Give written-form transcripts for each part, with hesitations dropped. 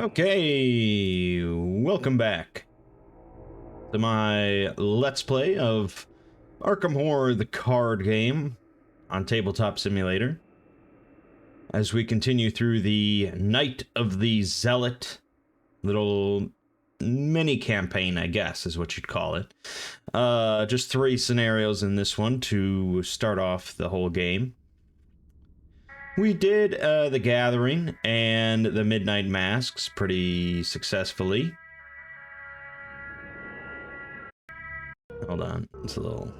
Okay, welcome back to my Let's Play of Arkham Horror, the card game on Tabletop Simulator. As we continue through the Night of the Zealot little mini-campaign, I guess, is what you'd call it. Just 3 scenarios in this one to start off the whole game. We did the Gathering and the Midnight Masks pretty successfully. Hold on, it's a little...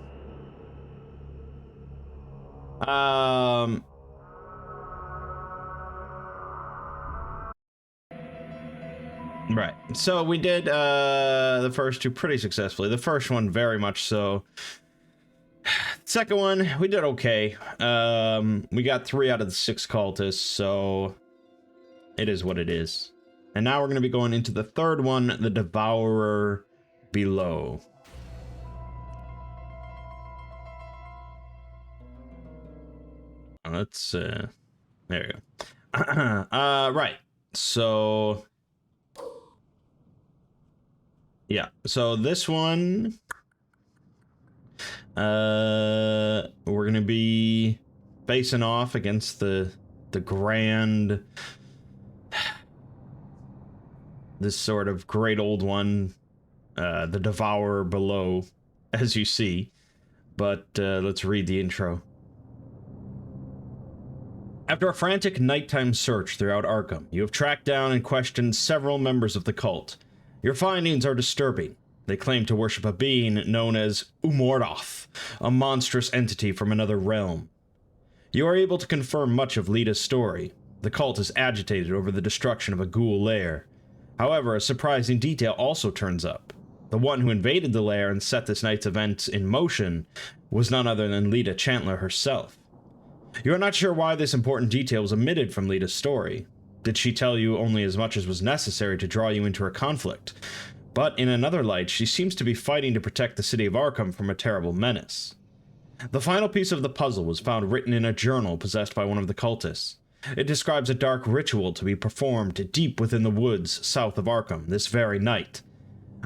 Right, so we did the first 2 pretty successfully. The first one very much so. Second one, we did okay. We got 3 out of the 6 cultists, so it is what it is. And now we're going to be going into the third one, the Devourer Below. Let's, there we go. Right, so... yeah, so this one... we're gonna be facing off against the grand, this sort of great old one, the Devourer Below, as you see. But let's read the intro. After a frantic nighttime search throughout Arkham, you have tracked down and questioned several members of the cult. Your findings are disturbing. They claim to worship a being known as Umordoth, a monstrous entity from another realm. You are able to confirm much of Lita's story. The cult is agitated over the destruction of a ghoul lair. However, a surprising detail also turns up. The one who invaded the lair and set this night's events in motion was none other than Lita Chandler herself. You are not sure why this important detail was omitted from Lita's story. Did she tell you only as much as was necessary to draw you into her conflict? But in another light, she seems to be fighting to protect the city of Arkham from a terrible menace. The final piece of the puzzle was found written in a journal possessed by one of the cultists. It describes a dark ritual to be performed deep within the woods south of Arkham this very night.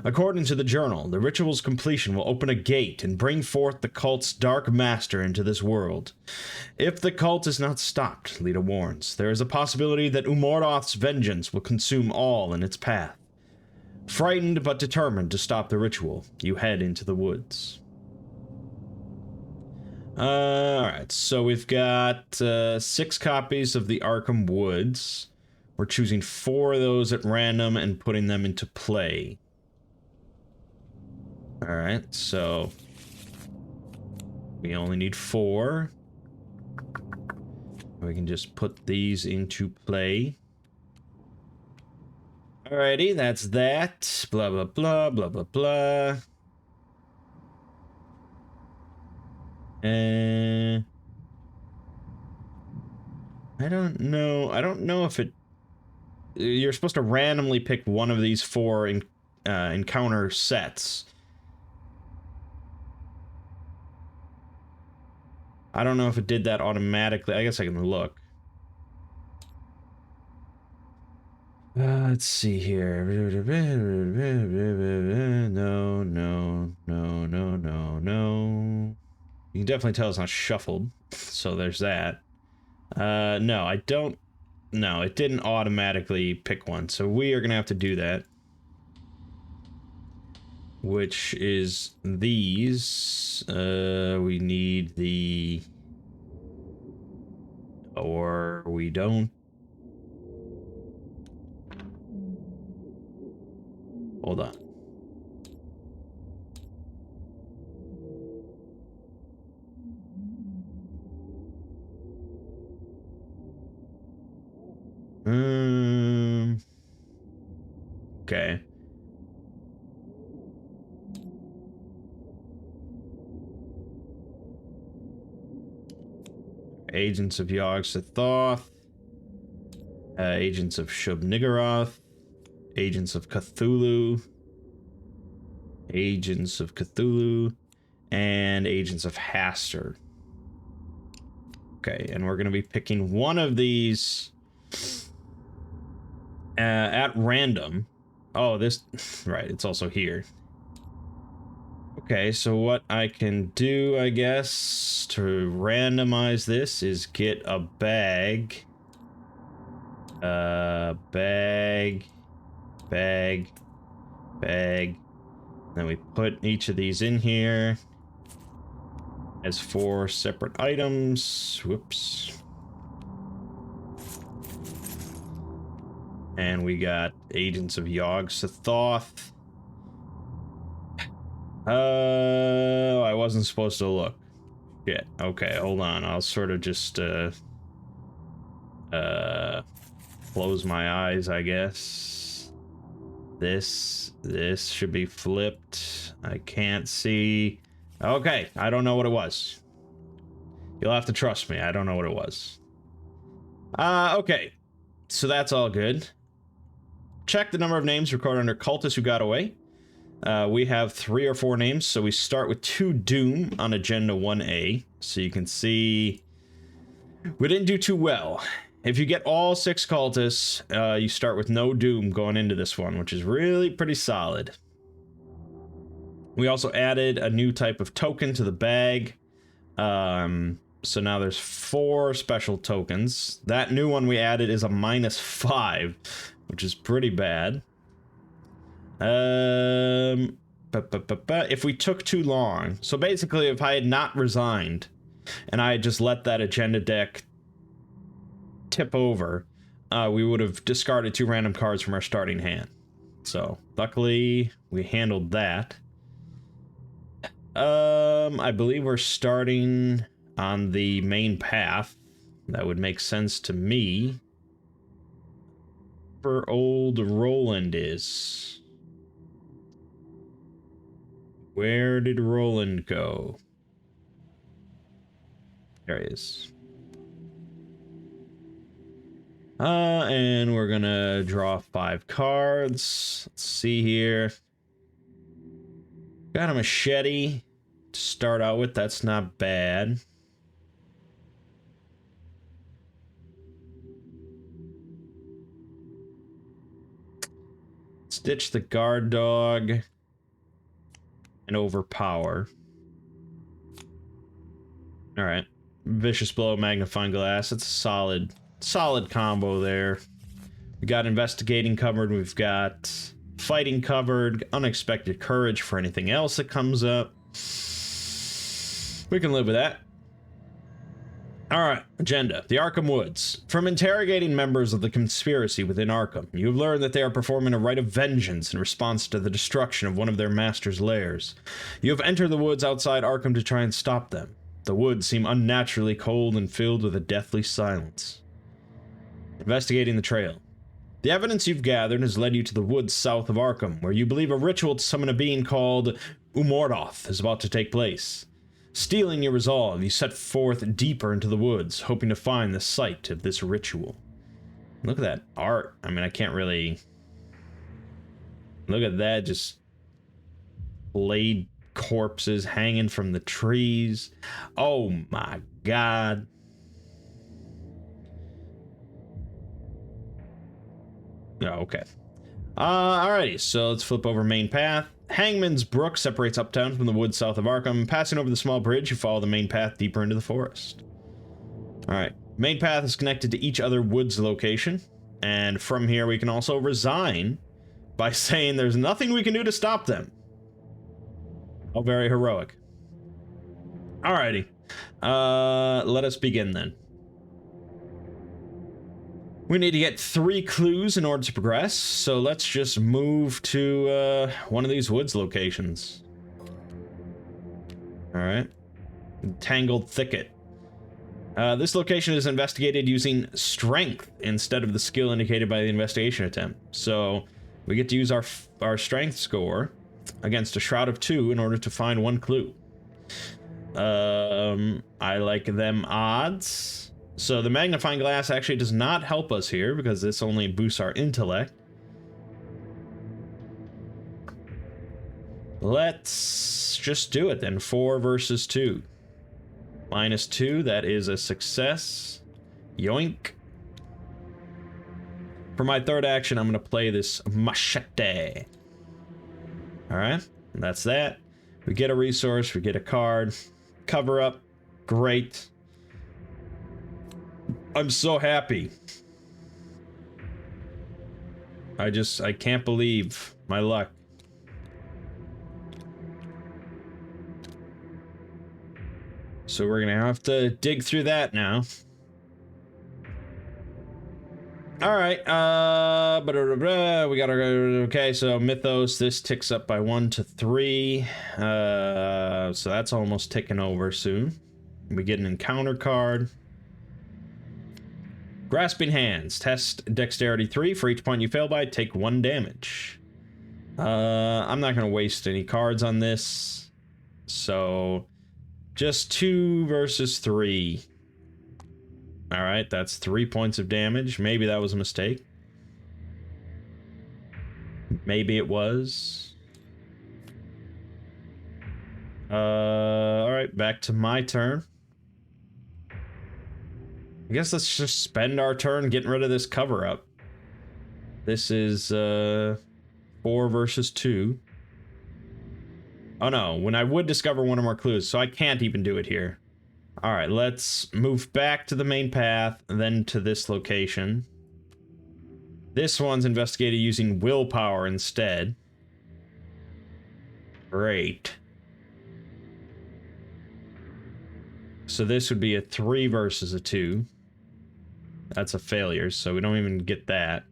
According to the journal, the ritual's completion will open a gate and bring forth the cult's dark master into this world. If the cult is not stopped, Lita warns, there is a possibility that Umordoth's vengeance will consume all in its path. Frightened but determined to stop the ritual, you head into the woods. Alright, so we've got 6 copies of the Arkham Woods. We're choosing 4 of those at random and putting them into play. Alright, so we only need 4. We can just put these into play. Alrighty, that's that. Blah, blah, blah, blah, blah, blah. I don't know if it... You're supposed to randomly pick one of these 4 encounter sets. I don't know if it did that automatically. I guess I can look. Let's see here. No, no, no, no, no, no. You can definitely tell it's not shuffled, so there's that. No, I don't... No, it didn't automatically pick one, so we are gonna have to do that. Which is these. We need the... Or we don't. Hold on. Okay. Agents of Yogg-Sothoth. Agents of Shub-Niggurath. Agents of Cthulhu. Agents of Cthulhu. And Agents of Hastur. Okay, and we're going to be picking one of these at random. Oh, this, right, it's also here. Okay, so what I can do, I guess, to randomize this is get a bag. Bag. Then we put each of these in here as 4 separate items. Whoops. And we got Agents of Yogg-Sothoth. I wasn't supposed to look. Shit. Okay, hold on. I'll sort of just, close my eyes, I guess. This should be flipped. I can't see. Okay, I don't know what it was. You'll have to trust me. I don't know what it was. Okay. So that's all good. Check the number of names recorded under cultists who got away. We have 3 or 4 names, so we start with 2 Doom on Agenda 1A. So you can see we didn't do too well. If you get all 6 cultists, you start with no Doom going into this one, which is really pretty solid. We also added a new type of token to the bag. So now there's 4 special tokens. That new one we added is a -5, which is pretty bad. If we took too long, so basically if I had not resigned and I had just let that agenda deck tip over, we would have discarded 2 random cards from our starting hand. So luckily we handled that. I believe we're starting on the main path. That would make sense to me. Where old Roland is. Where did Roland go? There he is. And we're gonna draw 5 cards. Let's see here. Got a machete to start out with. That's not bad. Stitch the guard dog and overpower. All right, vicious blow, magnifying glass. It's a solid combo there. We got investigating covered. We've got fighting covered. Unexpected courage for anything else that comes up. We can live with that. Alright, agenda. The Arkham Woods. From interrogating members of the conspiracy within Arkham, you have learned that they are performing a rite of vengeance in response to the destruction of one of their master's lairs. You have entered the woods outside Arkham to try and stop them. The woods seem unnaturally cold and filled with a deathly silence. Investigating the trail. The evidence you've gathered has led you to the woods south of Arkham, where you believe a ritual to summon a being called Umordoth is about to take place. Steeling your resolve, you set forth deeper into the woods, hoping to find the site of this ritual. Look at that art. I mean, I can't really... Look at that, just... laid corpses hanging from the trees. Oh my god. Oh, okay. Alrighty, so let's flip over main path. Hangman's Brook separates Uptown from the woods south of Arkham. Passing over the small bridge, you follow the main path deeper into the forest. Alright, main path is connected to each other woods location, and from here we can also resign by saying there's nothing we can do to stop them. Oh, very heroic. Alrighty, let us begin then. We need to get 3 clues in order to progress, so let's just move to one of these woods locations. Alright. Entangled Thicket. This location is investigated using strength instead of the skill indicated by the investigation attempt. So we get to use our strength score against a shroud of 2 in order to find 1 clue. I like them odds. So the magnifying glass actually does not help us here because this only boosts our intellect. Let's just do it then. 4 versus 2. -2, that is a success. Yoink. For my third action, I'm going to play this machete. Alright, that's that. We get a resource, we get a card. Cover up. Great. I'm so happy. I can't believe my luck. So we're gonna have to dig through that now. Alright, we gotta go, okay, so Mythos, this ticks up by 1 to 3. So that's almost ticking over soon. We get an encounter card. Grasping Hands, test Dexterity 3. For each point you fail by, take 1 damage. I'm not gonna waste any cards on this. So, just 2 versus 3. Alright, that's 3 points of damage. Maybe that was a mistake. Maybe it was. Alright, back to my turn. I guess let's just spend our turn getting rid of this cover-up. This is, 4 versus 2. Oh no, when I would discover one or more clues, so I can't even do it here. Alright, let's move back to the main path, then to this location. This one's investigated using willpower instead. Great. So this would be a 3 versus a 2. That's a failure, so we don't even get that.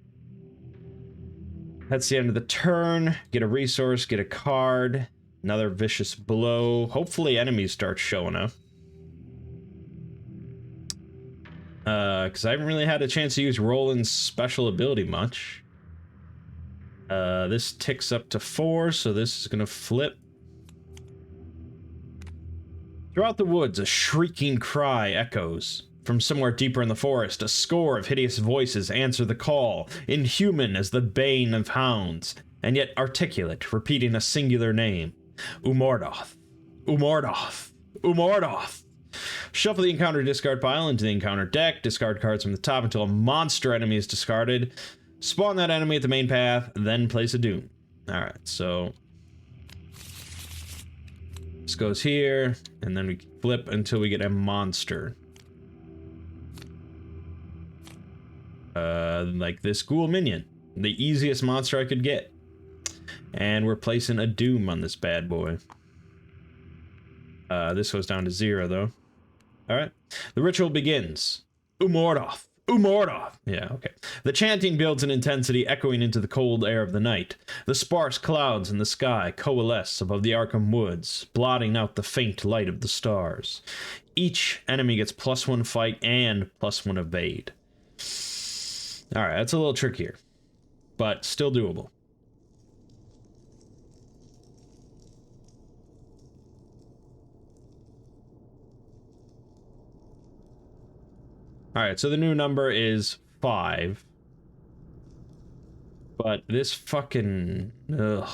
That's the end of the turn. Get a resource, get a card. Another vicious blow. Hopefully enemies start showing up. Because I haven't really had a chance to use Roland's special ability much. This ticks up to 4, so this is gonna flip. Throughout the woods, a shrieking cry echoes. From somewhere deeper in the forest, a score of hideous voices answer the call, inhuman as the bane of hounds, and yet articulate, repeating a singular name. Umordoth. Umordoth. Umordoth. Shuffle the encounter discard pile into the encounter deck, discard cards from the top until a monster enemy is discarded. Spawn that enemy at the main path, then place a doom. Alright, so this goes here, and then we flip until we get a monster. Like this ghoul minion. The easiest monster I could get. And we're placing a doom on this bad boy. This goes down to 0, though. Alright. The ritual begins. Umordoth. Umordoth. Yeah, okay. The chanting builds in intensity, echoing into the cold air of the night. The sparse clouds in the sky coalesce above the Arkham woods, blotting out the faint light of the stars. Each enemy gets +1 fight and +1 evade. Alright, that's a little trickier, but still doable. Alright, so the new number is 5. But this fucking... ugh.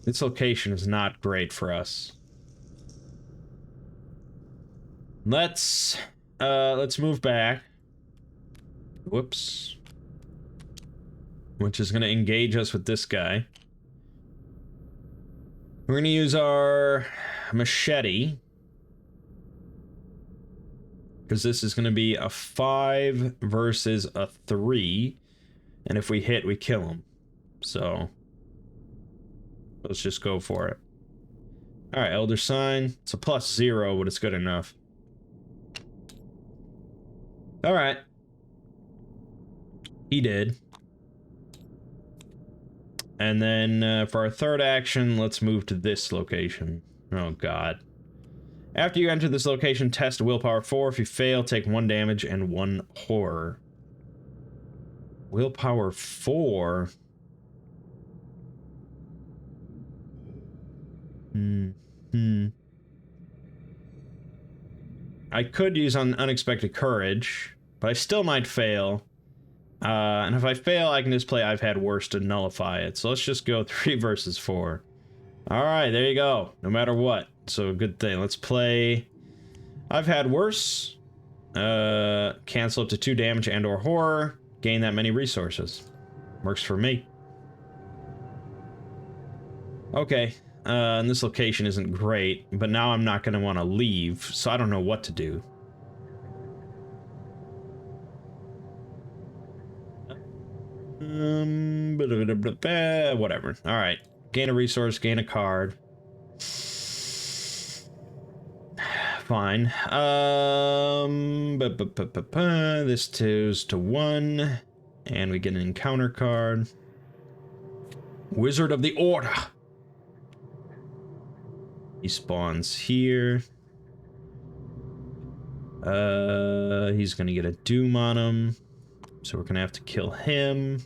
This location is not great for us. Let's move back. Whoops. Which is gonna engage us with this guy. We're gonna use our machete. Because this is gonna be a 5 versus a 3. And if we hit, we kill him. So let's just go for it. Alright, Elder Sign. It's a +0, but it's good enough. Alright. He did. And then for our third action, let's move to this location. Oh god. After you enter this location, test Willpower 4. If you fail, take 1 damage and 1 horror. Willpower 4? I could use Unexpected Courage, but I still might fail. And if I fail, I can just play I've Had Worse to nullify it. So let's just go 3 versus 4. Alright, there you go. No matter what. So good thing. Let's play I've Had Worse. Cancel up to 2 damage and or horror. Gain that many resources. Works for me. Okay. And this location isn't great, but now I'm not going to want to leave, so I don't know what to do. Whatever. Alright. Gain a resource, gain a card. Fine. This goes to 1. And we get an encounter card. Wizard of the Order. He spawns here. He's gonna get a doom on him. So we're gonna have to kill him.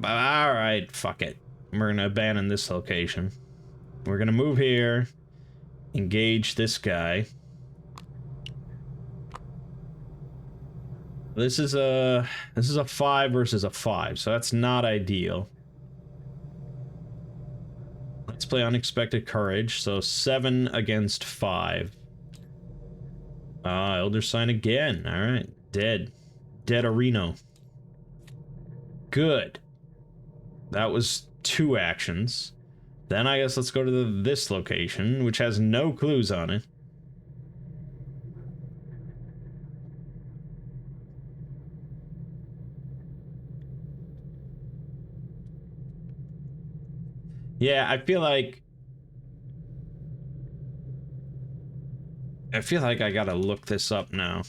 Alright, fuck it. We're gonna abandon this location. We're gonna move here. Engage this guy. This is a 5 versus a 5, so that's not ideal. Let's play Unexpected Courage, so 7 against 5. Elder Sign again. Alright, dead. Dead Areno. Good. That was 2 actions. Then I guess let's go to this location, which has no clues on it. Yeah, I feel like I gotta look this up now.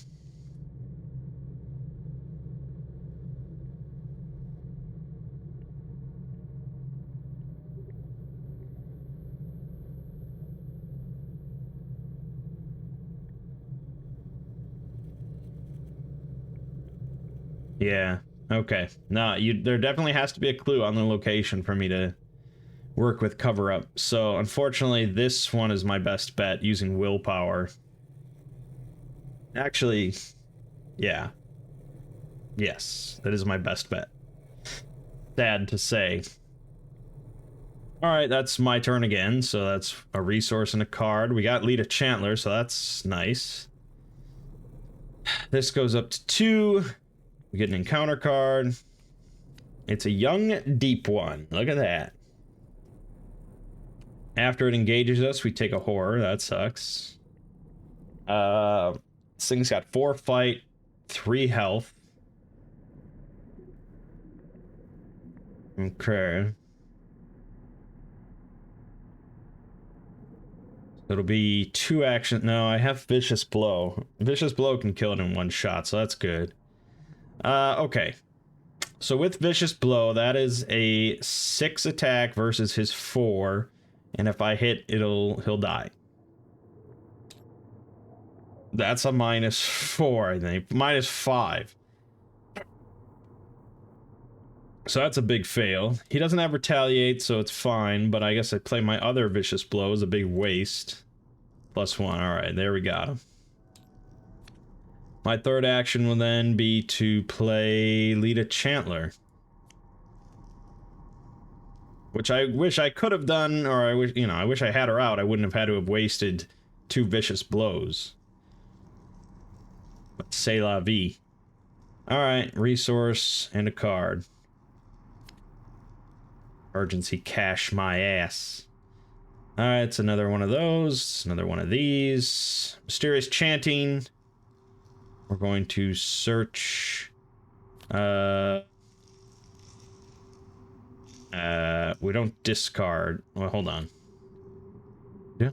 Yeah, okay. No, there definitely has to be a clue on the location for me to work with cover up. So unfortunately, this one is my best bet using willpower. Actually, yeah. Yes, that is my best bet. Sad to say. Alright, that's my turn again, so that's a resource and a card. We got Lead a Chantler, so that's nice. This goes up to 2. We get an encounter card. It's a young, deep one. Look at that. After it engages us, we take a horror. That sucks. This thing's got 4 fight, 3 health. Okay. It'll be 2 action. No, I have Vicious Blow. Vicious Blow can kill it in 1 shot, so that's good. Okay. So with Vicious Blow, that is a 6 attack versus his 4. And if I hit, he'll die. That's a -4, I think. -5. So that's a big fail. He doesn't have Retaliate, so it's fine, but I guess I play my other Vicious Blow as a big waste. +1, alright, there we go. My third action will then be to play Lead a Chantler. Which I wish I could have done, or I wish, I wish I had her out. I wouldn't have had to have wasted 2 Vicious Blows. But c'est la vie. Alright, resource and a card. Urgency cash my ass. Alright, it's another one of those. Another one of these. Mysterious Chanting. We're going to search... we don't discard... Well, hold on. We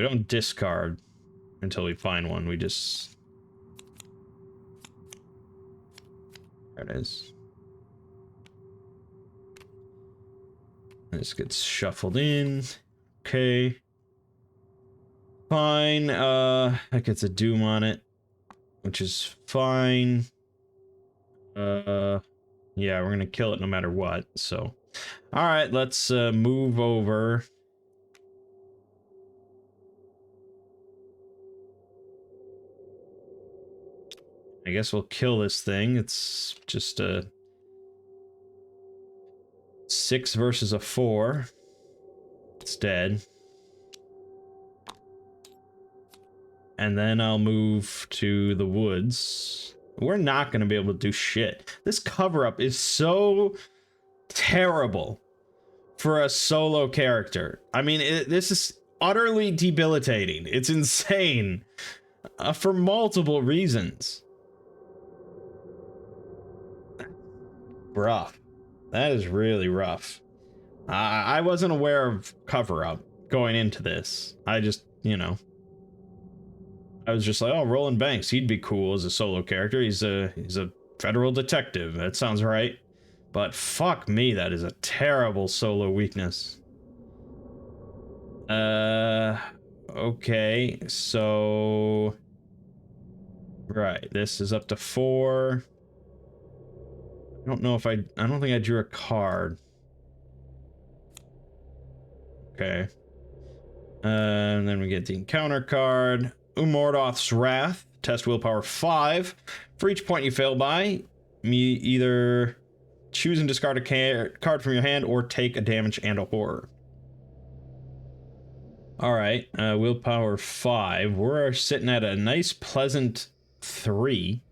don't discard until we find one. We just... There it is. This gets shuffled in. Okay. Fine. That gets a doom on it, which is fine. Yeah, we're gonna kill it no matter what, so. Alright, let's move over. I guess we'll kill this thing. It's just a 6 versus a 4. It's dead. And then I'll move to the woods. We're not going to be able to do shit. This cover-up is so terrible for a solo character. I mean, this is utterly debilitating. It's insane. For multiple reasons. Rough. That is really rough. I wasn't aware of cover-up going into this. I just, you know... I was just like, oh, Roland Banks, he'd be cool as a solo character. He's a federal detective. That sounds right. But fuck me, that is a terrible solo weakness. Okay, so... Right, this is up to 4. I don't know if I don't think I drew a card. Okay. And then we get the encounter card. Umordoth's Wrath. Test willpower 5. For each point you fail by, you either choose and discard a card from your hand or take a damage and a horror. Alright, willpower 5. We're sitting at a nice, pleasant 3.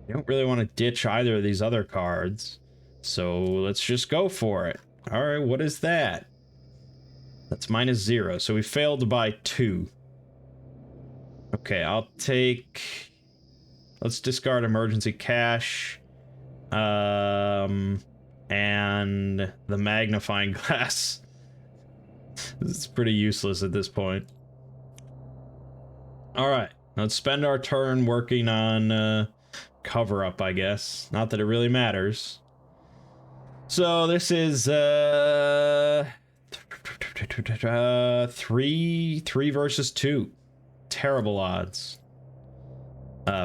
You don't really want to ditch either of these other cards. So let's just go for it. Alright, what is that? That's -0, so we failed by 2. Okay, I'll take... Let's discard emergency cash. And the magnifying glass. It's pretty useless at this point. Alright, let's spend our turn working on cover-up, I guess. Not that it really matters. So this is 3 versus 2. Terrible odds.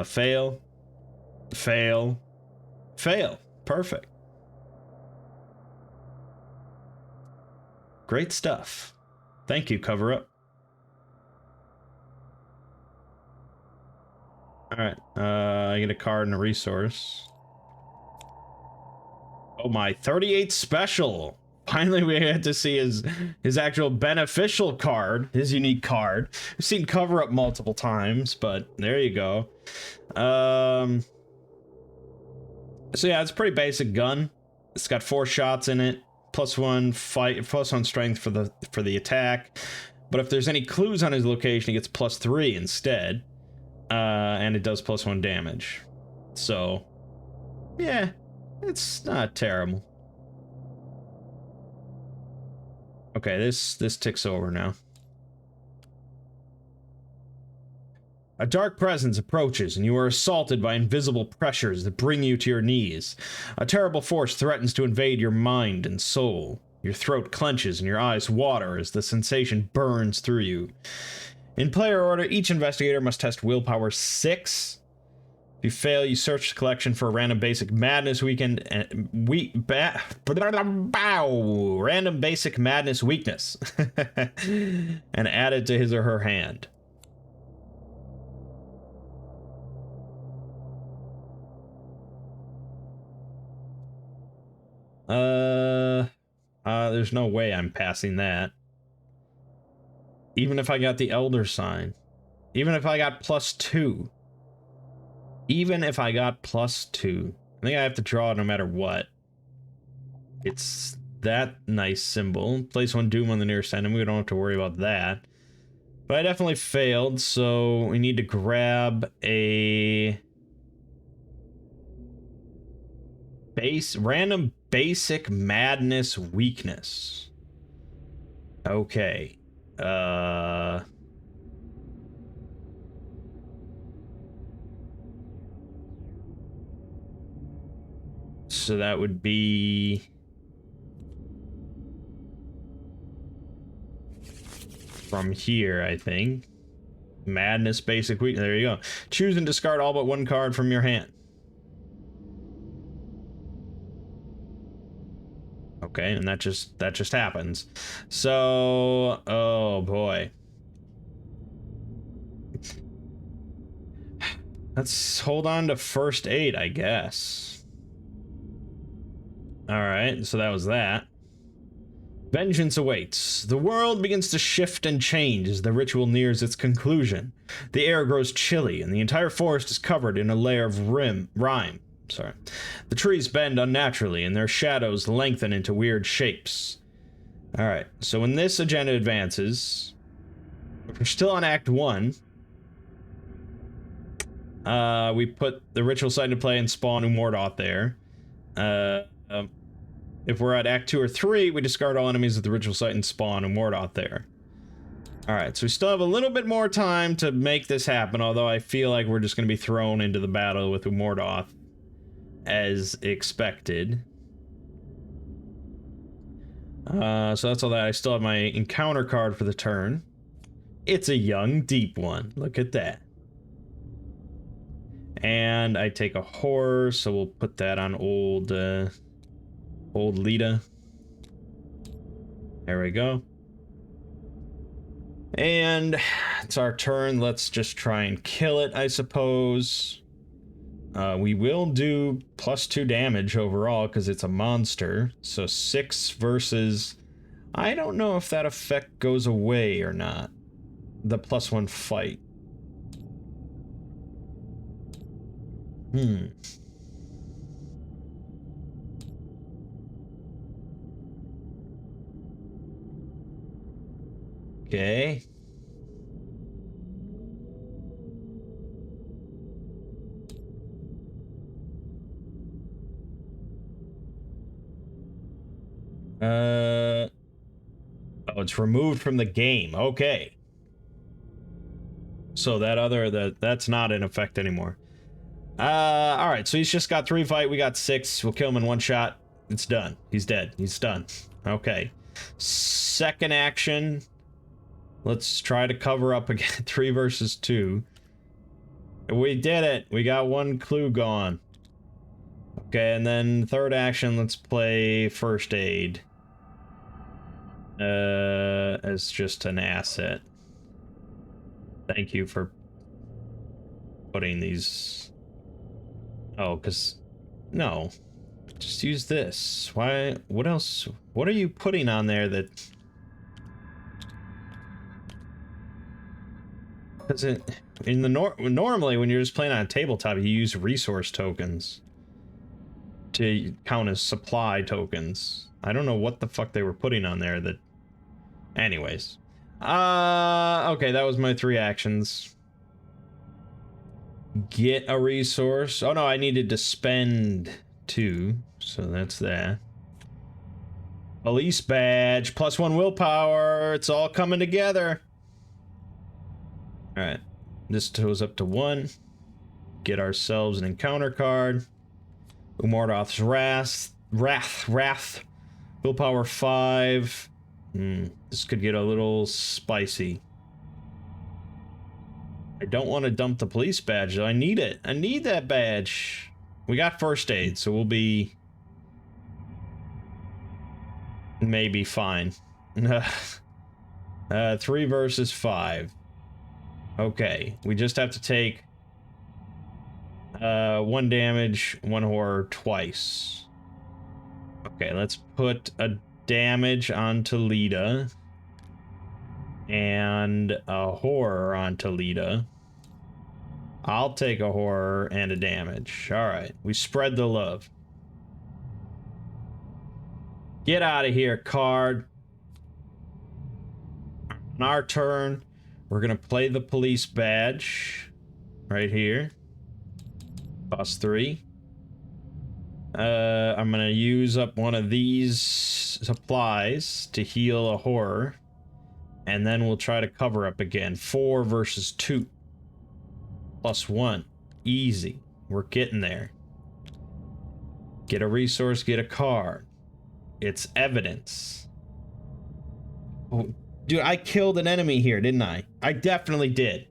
Fail. Fail. Fail. Perfect. Great stuff. Thank you, cover-up. Alright, I get a card and a resource. Oh my, 38 special! Finally we had to see his actual beneficial card, his unique card. We've seen cover-up multiple times, but there you go. So yeah, it's a pretty basic gun. It's got 4 shots in it, +1 fight, +1 strength for the attack. But if there's any clues on his location, he gets +3 instead. And it does +1 damage. So, yeah, it's not terrible. Okay, this ticks over now. A dark presence approaches, and you are assaulted by invisible pressures that bring you to your knees. A terrible force threatens to invade your mind and soul. Your throat clenches and your eyes water as the sensation burns through you. In player order, each investigator must test willpower 6. If you fail, you search the collection for a random basic madness random basic madness weakness and add it to his or her hand. There's no way I'm passing that. Even if I got the Elder Sign. Even if I got +2. Even if I got +2. I think I have to draw it no matter what. It's that nice symbol. Place 1 doom on the nearest enemy. We don't have to worry about that. But I definitely failed, so we need to grab a... random basic madness weakness. Okay. So that would be from here, I think. Madness basic weakness. There you go. Choose and discard all but 1 card from your hand. Okay, and that just happens. So, oh boy. Let's hold on to first aid, I guess. Alright, so that was that. Vengeance awaits. The world begins to shift and change as the ritual nears its conclusion. The air grows chilly, and the entire forest is covered in a layer of rime. The trees bend unnaturally, and their shadows lengthen into weird shapes. Alright, so when this agenda advances, we're still on Act 1. We put the ritual site into play and spawn Umordoth there. If we're at Act 2 or 3, we discard all enemies at the ritual site and spawn Umordoth there. Alright, so we still have a little bit more time to make this happen, although I feel like we're just going to be thrown into the battle with Umordoth as expected. So that's all that. I still have my encounter card for the turn. It's a young, deep one. Look at that. And I take a horror, so we'll put that on old Lita. There we go. And it's our turn. Let's just try and kill it, I suppose. We will do +2 damage overall because it's a monster. So 6 versus... I don't know if that effect goes away or not. The +1 fight. Okay. Oh, it's removed from the game. Okay. So that's not in effect anymore. Alright, so he's just got 3 fight, we got 6. We'll kill him in 1 shot. It's done. He's dead. He's done. Okay. Second action. Let's try to cover up again. 3 versus 2. We did it. We got 1 clue gone. Okay, and then third action, let's play first aid. As just an asset. Thank you for putting these... Oh, because... No. Just use this. Why? What else? What are you putting on there that... Because it... In the normally, when you're just playing on a tabletop, you use resource tokens to count as supply tokens. I don't know what the fuck they were putting on there that... Anyways. Okay, that was my 3 actions. Get a resource. Oh no, I needed to spend 2, so that's that. Police badge, +1 willpower. It's all coming together. Alright, this goes up to 1. Get ourselves an encounter card. Umordoth's Wrath. Willpower 5. This could get a little spicy. I don't want to dump the police badge, though. I need it. I need that badge. We got first aid, so we'll be... maybe fine. 3 versus 5. Okay, we just have to take... 1 damage, 1 horror twice. Okay, let's put a damage onto Lita. And a horror onto Lita. I'll take a horror and a damage. Alright, we spread the love. Get out of here, card. On our turn, we're gonna play the police badge. Right here. Cost 3. I'm gonna use up one of these supplies to heal a horror. And then we'll try to cover up again. 4 versus 2. +1. Easy. We're getting there. Get a resource, get a card. It's evidence. Oh, dude, I killed an enemy here, didn't I? I definitely did.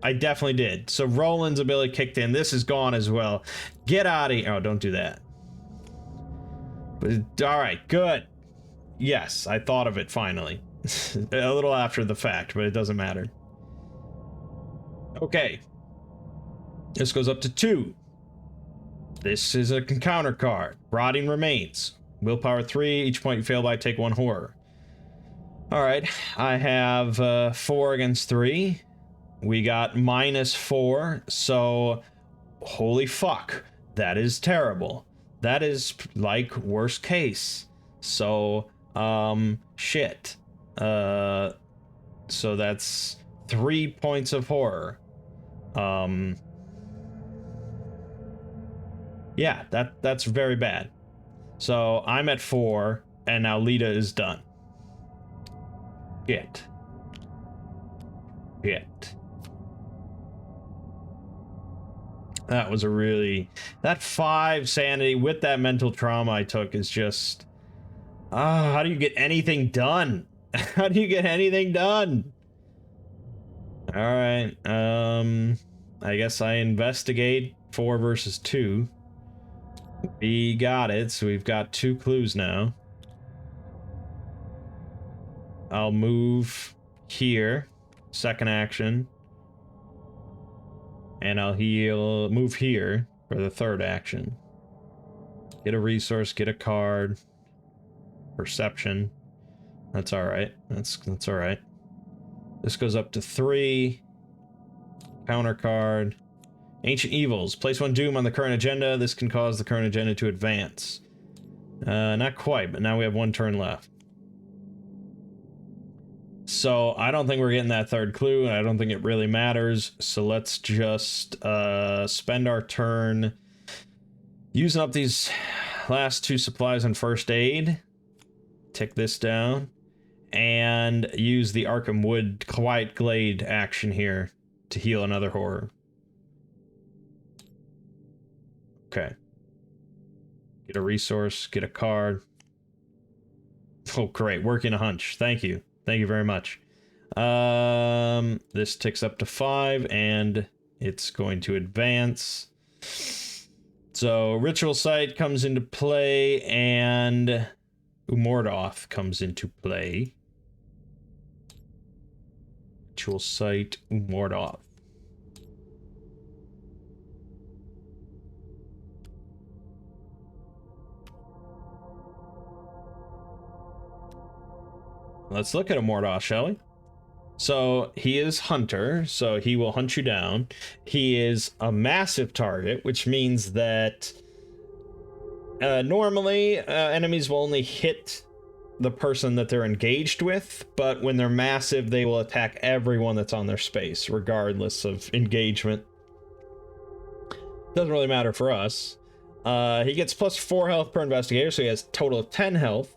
I definitely did. So Roland's ability kicked in. This is gone as well. Get out of here. Oh, don't do that. But, alright, good. Yes, I thought of it finally. A little after the fact, but it doesn't matter. Okay. This goes up to 2. This is a encounter card. Rotting Remains. Willpower 3. Each point you fail by, take 1 horror. Alright, I have 4 against 3. We got -4, so holy fuck. That is terrible. That is like worst case. So, shit. So that's 3 points of horror. Yeah, that's very bad. So I'm at 4, and now Lita is done. Shit. That was a really... That 5 sanity with that mental trauma I took is just... how do you get anything done? How do you get anything done? Alright, I guess I investigate 4 versus 2. We got it, so we've got 2 clues now. I'll move here, second action. And I'll move here for the third action. Get a resource, get a card. Perception. That's alright. That's alright. This goes up to 3. Counter card. Ancient Evils. Place 1 doom on the current agenda. This can cause the current agenda to advance. Not quite, but now we have 1 turn left. So I don't think we're getting that third clue, and I don't think it really matters. So let's just spend our turn using up these last 2 supplies on first aid. Tick this down. And use the Arkham Wood Quiet Glade action here to heal another horror. Okay. Get a resource, get a card. Oh, great. Working a hunch. Thank you. Thank you very much. This ticks up to 5, and it's going to advance. So, Ritual Sight comes into play, and Umordoth comes into play. Ritual Sight, Umordoth. Let's look at Umordoth, shall we? So, he is Hunter, so he will hunt you down. He is a massive target, which means that normally enemies will only hit the person that they're engaged with, but when they're massive, they will attack everyone that's on their space, regardless of engagement. Doesn't really matter for us. He gets +4 health per investigator, so he has a total of 10 health.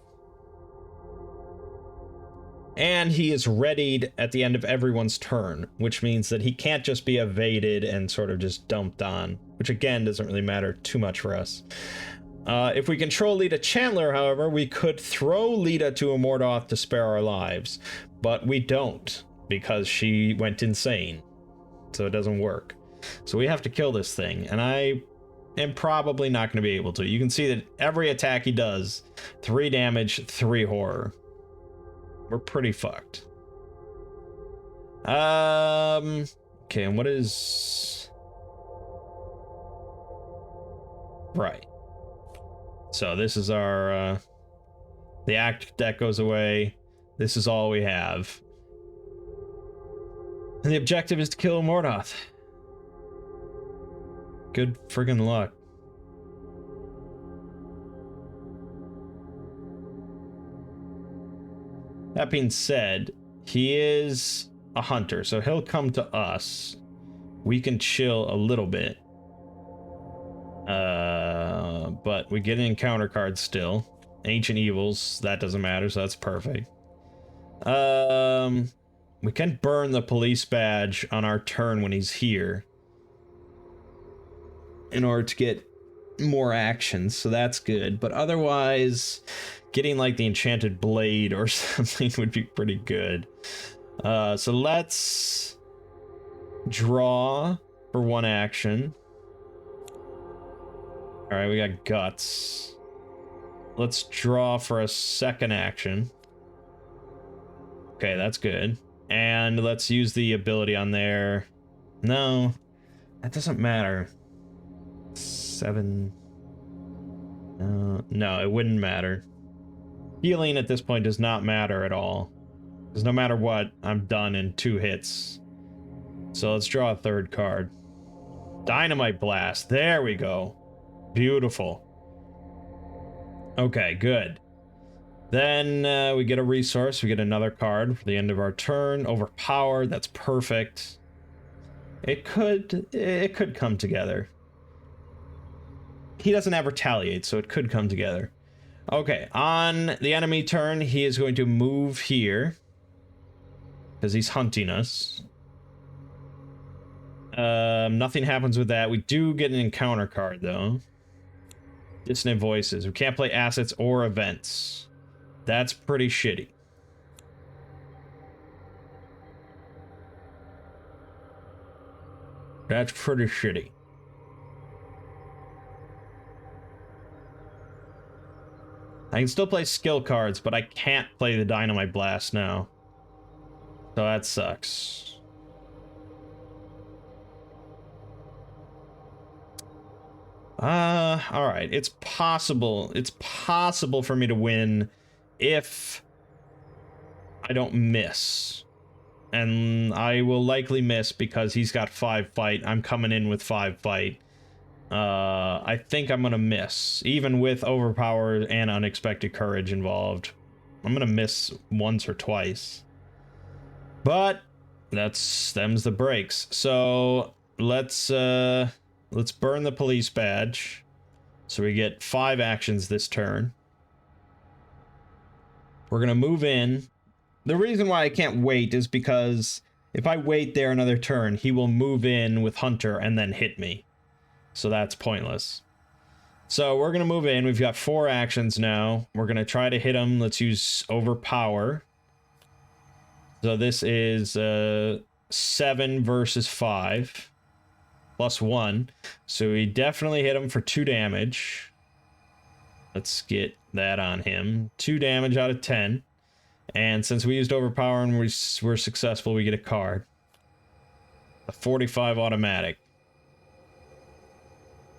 And he is readied at the end of everyone's turn, which means that he can't just be evaded and sort of just dumped on, which again doesn't really matter too much for us. If we control Lita Chandler, however, we could throw Lita to Umordoth to spare our lives, but we don't, because she went insane, so it doesn't work. So we have to kill this thing, and I am probably not going to be able to. You can see that every attack he does, 3 damage, 3 horror. We're pretty fucked. Okay, and what is... Right. So this is our, the act deck goes away. This is all we have. And the objective is to kill Umordoth. Good friggin' luck. That being said, he is a hunter, so he'll come to us. We can chill a little bit. But we get an encounter card still. Ancient Evils, that doesn't matter, so that's perfect. We can burn the police badge on our turn when he's here in order to get more actions, so that's good. But otherwise, getting like the enchanted blade or something would be pretty good. So let's draw for 1 action. All right, we got guts. Let's draw for a 2nd action. Okay, that's good. And let's use the ability on there. No, that doesn't matter. 7. No, it wouldn't matter. Healing at this point does not matter at all. Because no matter what, I'm done in 2 hits. So let's draw a 3rd card. Dynamite Blast. There we go. Beautiful. Okay, good. Then we get a resource. We get another card for the end of our turn. Overpowered. That's perfect. It could come together. He doesn't have Retaliate, so it could come together. Okay, on the enemy turn, he is going to move here. Because he's hunting us. Nothing happens with that. We do get an encounter card, though. Dissonant Voices. We can't play assets or events. That's pretty shitty. That's pretty shitty. I can still play skill cards, but I can't play the Dynamite Blast now. So that sucks. Alright. It's possible. It's possible for me to win if I don't miss. And I will likely miss because he's got 5 fight. I'm coming in with 5 fight. I think I'm gonna miss. Even with Overpowered and Unexpected Courage involved. I'm gonna miss once or twice. But that's them's the breaks. So let's burn the police badge. So we get 5 actions this turn. We're gonna move in. The reason why I can't wait is because if I wait there another turn, he will move in with Hunter and then hit me. So that's pointless. So we're gonna move in. We've got 4 actions now. We're gonna try to hit him. Let's use Overpower. So this is 7 versus 5 plus 1. So we definitely hit him for 2 damage. Let's get that on him. 2 damage out of 10. And since we used Overpower and we're successful, we get a card. A 45 automatic.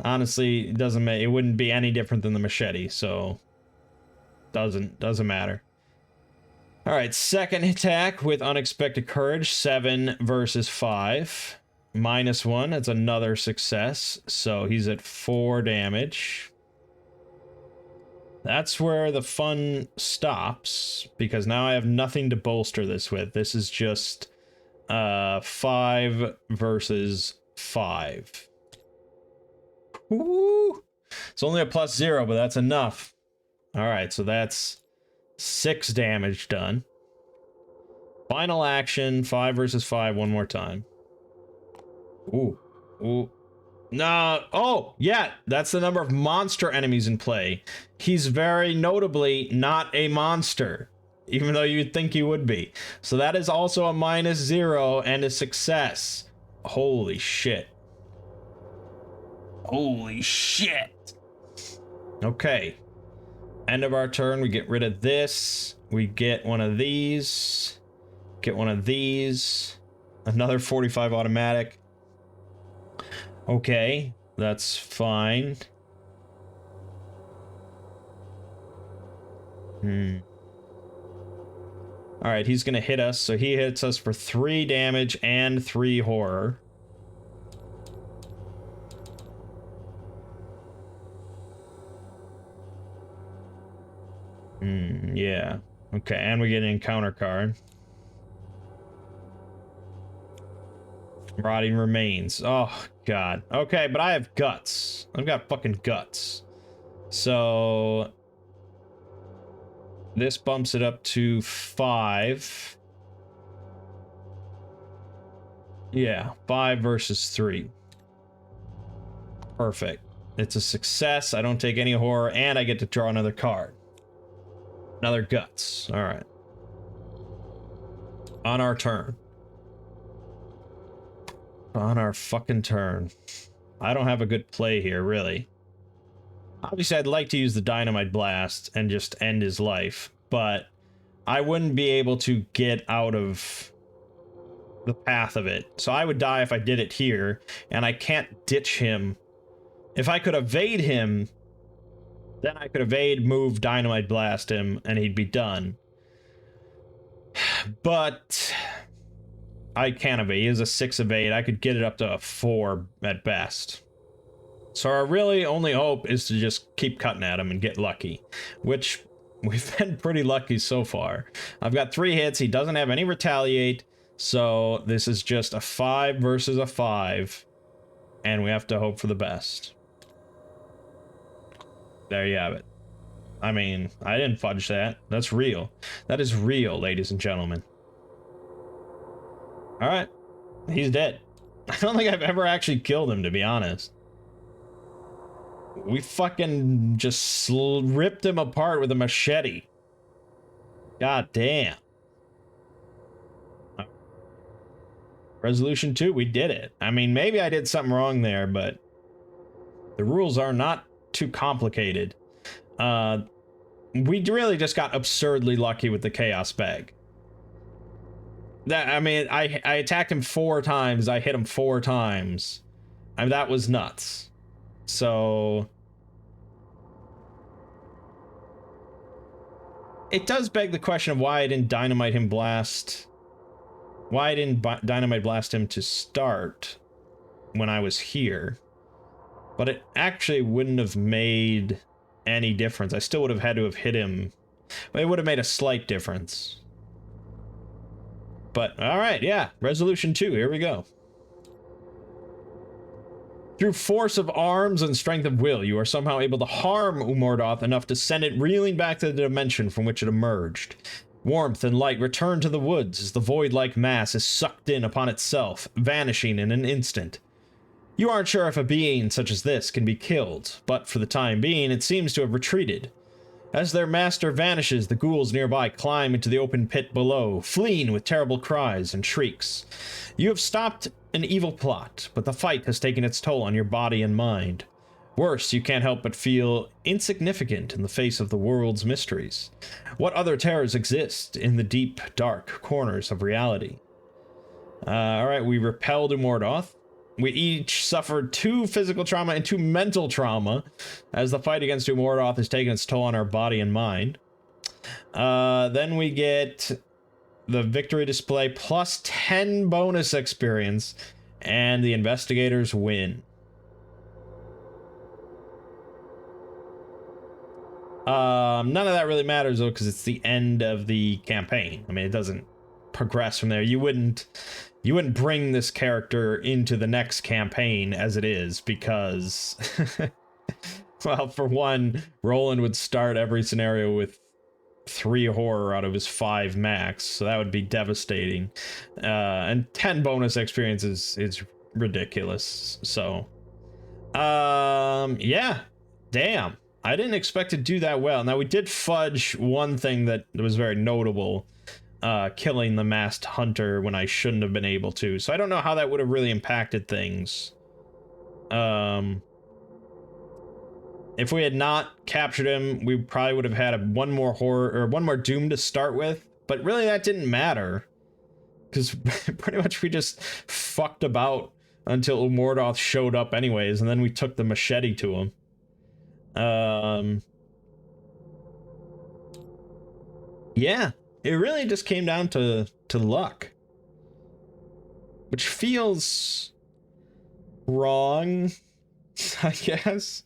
Honestly, it doesn't make, it wouldn't be any different than the machete, so doesn't matter. All right, second attack with Unexpected Courage, 7 versus 5. -1, that's another success. So he's at 4 damage. That's where the fun stops, because now I have nothing to bolster this with. This is just 5 versus 5. Woo! It's only a +0, but that's enough. All right, so that's 6 damage done. Final action, 5 versus 5 one more time. Ooh. Ooh. No. Oh, yeah. That's the number of monster enemies in play. He's very notably not a monster, even though you'd think he would be. So that is also a -0 and a success. Holy shit. Holy shit. Okay. End of our turn. We get rid of this. We get one of these. Get one of these. Another 45 automatic. Okay, that's fine. Alright, he's gonna hit us, so he hits us for 3 damage and 3 horror. Yeah. Okay, and we get an encounter card. Rotting Remains. Oh, God. Okay, but I have guts. I've got fucking guts. So this bumps it up to 5. Yeah, 5 versus 3. Perfect. It's a success. I don't take any horror, and I get to draw another card. Another guts. All right. On our turn. On our fucking turn. I don't have a good play here, really. Obviously, I'd like to use the Dynamite Blast and just end his life, but I wouldn't be able to get out of the path of it. So I would die if I did it here, and I can't ditch him. If I could evade him, Then I could evade, move, dynamite blast him, and he'd be done. But I can't evade. He is a 6 evade. I could get it up to a 4 at best. So our really only hope is to just keep cutting at him and get lucky, which we've been pretty lucky so far. I've got 3 hits. He doesn't have any retaliate, so this is just a 5 versus a 5, and we have to hope for the best. There you have it. I mean, I didn't fudge that. That's real. That is real, ladies and gentlemen. All right, he's dead. I don't think I've ever actually killed him, to be honest. We fucking just ripped him apart with a machete. God damn. Resolution 2, we did it. I mean, maybe I did something wrong there, but the rules are not too complicated. We really just got absurdly lucky with the Chaos Bag. I mean, I attacked him 4 times, I hit him 4 times. I mean, that was nuts. So it does beg the question of why I didn't dynamite him blast. Why I didn't dynamite blast him to start when I was here. But it actually wouldn't have made any difference. I still would have had to have hit him. But it would have made a slight difference. But alright, yeah. Resolution 2, here we go. Through force of arms and strength of will, you are somehow able to harm Umordoth enough to send it reeling back to the dimension from which it emerged. Warmth and light return to the woods as the void-like mass is sucked in upon itself, vanishing in an instant. You aren't sure if a being such as this can be killed, but for the time being, it seems to have retreated. As their master vanishes, the ghouls nearby climb into the open pit below, fleeing with terrible cries and shrieks. You have stopped an evil plot, but the fight has taken its toll on your body and mind. Worse, you can't help but feel insignificant in the face of the world's mysteries. What other terrors exist in the deep, dark corners of reality? Alright, we repelled Umordoth. We each suffered 2 physical trauma and 2 mental trauma as the fight against Umordoth has taken its toll on our body and mind. Then we get the victory display plus 10 bonus experience, and the investigators win. None of that really matters though, because it's the end of the campaign. I mean, it doesn't progress from there. You wouldn't bring this character into the next campaign as it is, because well, for one, Roland would start every scenario with 3 horror out of his 5 max, so that would be devastating. And 10 bonus experience is ridiculous. So yeah, damn, I didn't expect to do that well. Now, we did fudge one thing that was very notable, killing the masked hunter when I shouldn't have been able to. So I don't know how that would have really impacted things. If we had not captured him, we probably would have had one more horror or one more doom to start with. But really, that didn't matter, because pretty much we just fucked about until Umordoth showed up anyways, and then we took the machete to him. Yeah, it really just came down to luck, which feels wrong, I guess.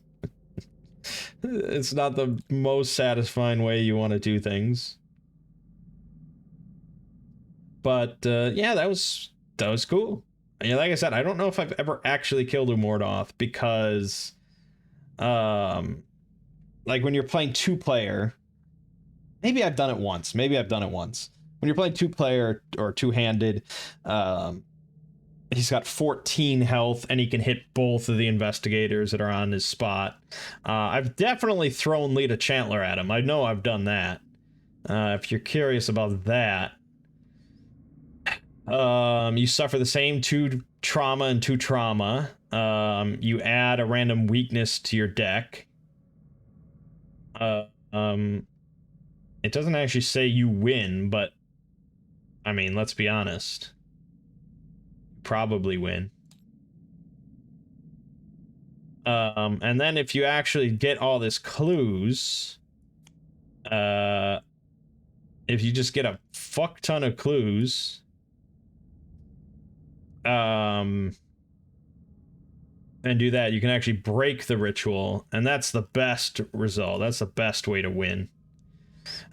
It's not the most satisfying way you want to do things. But yeah, that was cool. And like I said, I don't know if I've ever actually killed Umordoth, because like when you're playing 2-player, maybe I've done it once. When you're playing 2-player or 2-handed, he's got 14 health and he can hit both of the investigators that are on his spot. I've definitely thrown Lita Chantler at him. I know I've done that. If you're curious about that, you suffer the same 2 trauma and 2 trauma. You add a random weakness to your deck. It doesn't actually say you win, but I mean, let's be honest. Probably win. And then if you actually get all this clues, if you just get a fuck ton of clues, and do that, you can actually break the ritual, and that's the best result. That's the best way to win.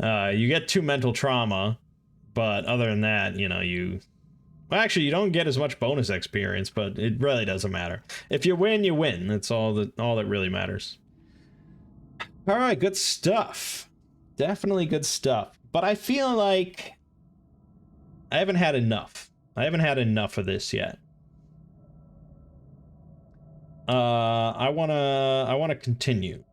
You get 2 mental trauma, but other than that, you know, well, actually, you don't get as much bonus experience, but it really doesn't matter. If you win, you win. That's all that really matters. All right, good stuff. Definitely good stuff. But I feel like I haven't had enough. I haven't had enough of this yet. I wanna continue.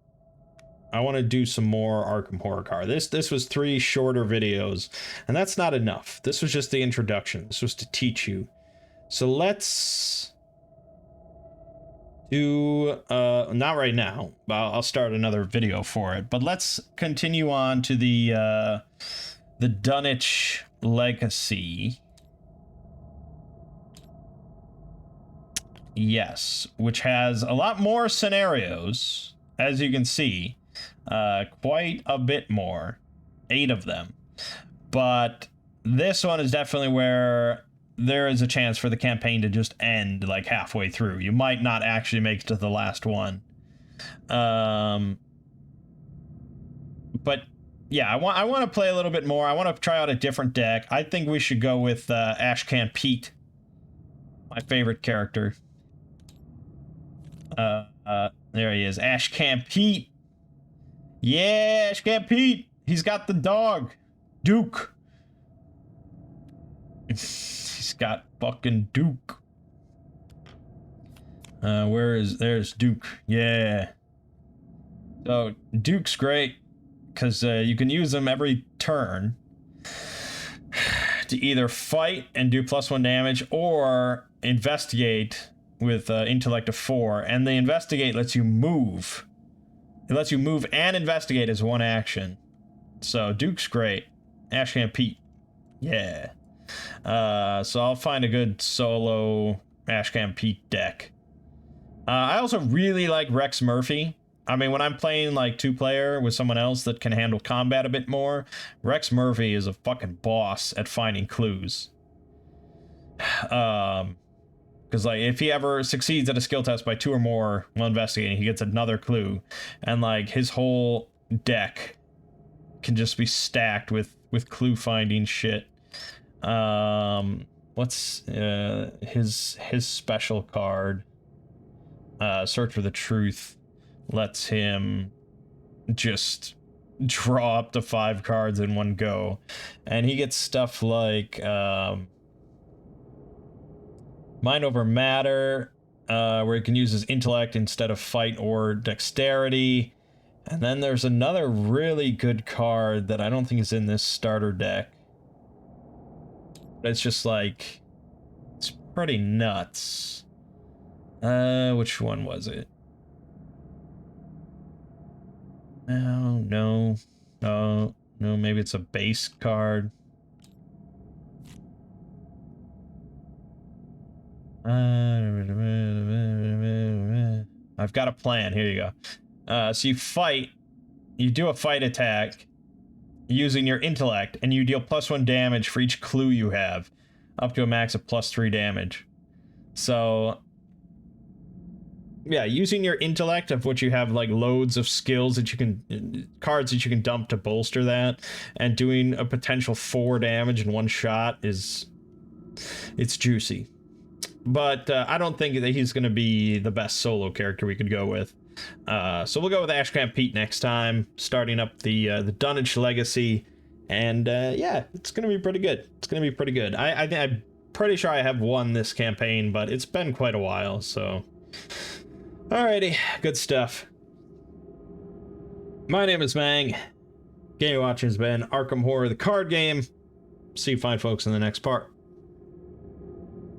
I want to do some more Arkham Horror Car. This was 3 shorter videos, and that's not enough. This was just the introduction. This was to teach you. So let's do not right now. I'll start another video for it, but let's continue on to the Dunwich Legacy. Yes, which has a lot more scenarios, as you can see. Quite a bit more. 8 of them. But this one is definitely where there is a chance for the campaign to just end like halfway through. You might not actually make it to the last one. But yeah, I want to play a little bit more. I want to try out a different deck. I think we should go with Ashcan Pete, my favorite character. There he is, Ashcan Pete. Yeah, Ashcan Pete. He's got the dog, Duke. He's got fucking Duke. There's Duke. Yeah. So Duke's great because you can use him every turn to either fight and do +1 damage or investigate with intellect of 4, and the investigate lets you move. It lets you move and investigate as one action. So Duke's great. Ashcan Pete. Yeah. So I'll find a good solo Ashcan Pete deck. I also really like Rex Murphy. I mean, when I'm playing like 2-player with someone else that can handle combat a bit more, Rex Murphy is a fucking boss at finding clues. Because like if he ever succeeds at a skill test by 2 or more while investigating, he gets another clue, and like his whole deck can just be stacked with clue finding shit. What's his special card? Search for the Truth lets him just draw up to 5 cards in one go, and he gets stuff like Mind Over Matter, where he can use his intellect instead of fight or dexterity. And then there's another really good card that I don't think is in this starter deck. But it's just like, it's pretty nuts. Which one was it? No, maybe it's a base card. I've got a plan. Here you go. So you do a fight attack using your intellect, and you deal +1 damage for each clue you have, up to a max of +3 damage. So yeah, using your intellect, of which you have like loads of skills that you can, cards that you can dump to bolster that, and doing a potential 4 damage in one shot it's juicy. But I don't think that he's going to be the best solo character we could go with. So we'll go with Ashcan Pete next time, starting up the Dunwich Legacy. And yeah, it's going to be pretty good. It's going to be pretty good. I'm pretty sure I have won this campaign, but it's been quite a while, so... Alrighty, good stuff. My name is Mangg. Game watching has been Arkham Horror, the card game. See you fine folks in the next part.